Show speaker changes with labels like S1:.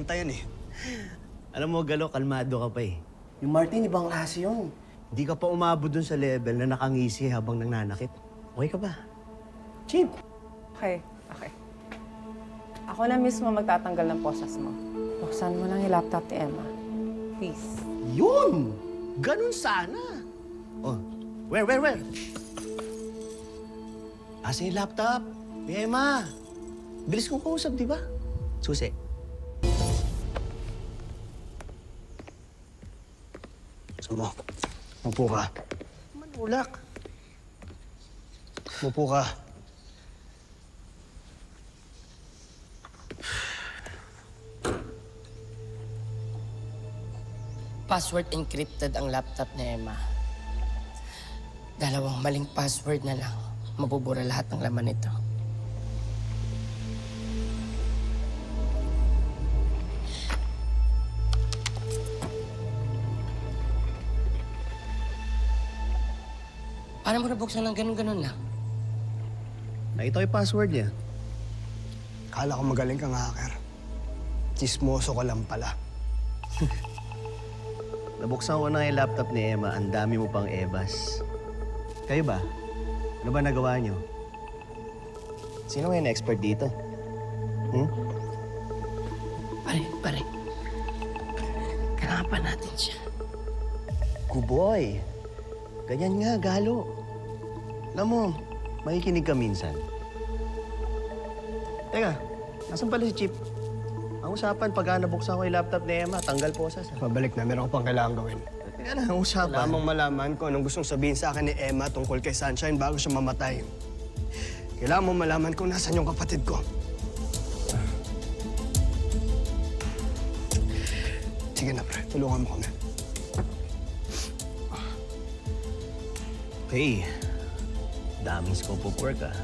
S1: benta yan eh.
S2: Alam mo, Galo, kalmado ka pa eh.
S1: Yung Martin, ibang klase yun.
S2: Hindi ka pa umabot dun sa level na nakangisi habang nananakit. Okay ka ba?
S1: Chip,
S3: Okay. Ako na mismo magtatanggal ng posas mo. Buksan mo lang yung laptop ni Emma. Please.
S2: Yun! Ganun sana. Oh, where? Asa yung laptop? Emma! Bilis kong kausap, di ba? Susi.
S1: gusto mo. Mupo ka.
S2: Manulak.
S1: Mupo ka.
S4: Password encrypted ang laptop ni Emma. Dalawang maling password na lang, mabubura lahat ng laman nito. Paano mo nabuksan ng ganun-ganun lang?
S2: Nakita ko yung password niya.
S1: Kala ko magaling kang hacker. Chismoso ka lang pala.
S2: Nabuksan ko na yung laptop ni Emma, ang dami mo pang ebas. Kayo ba? Ano ba nagawa niyo? Sino ngayon expert dito?
S4: Pare. Kailangan pa natin siya.
S2: Kuboy. Ganyan nga, Galo. Alam mo, makikinig ka minsan. Teka, nasan pala si Chip? Ang usapan, pagka nabuksan ko yung laptop ni Emma, tanggal posas.
S1: Pabalik na, meron ko pang kailangan gawin.
S2: Teka lang, ang usapan.
S1: Lamang malaman ko anong gustong sabihin sa akin ni Emma tungkol kay Sunshine bago siya mamatay. Kailangan mo malaman kung nasan yung kapatid ko. Sige na, pre. Tulungan mo kami.
S2: Hey, daming scope of work, ah.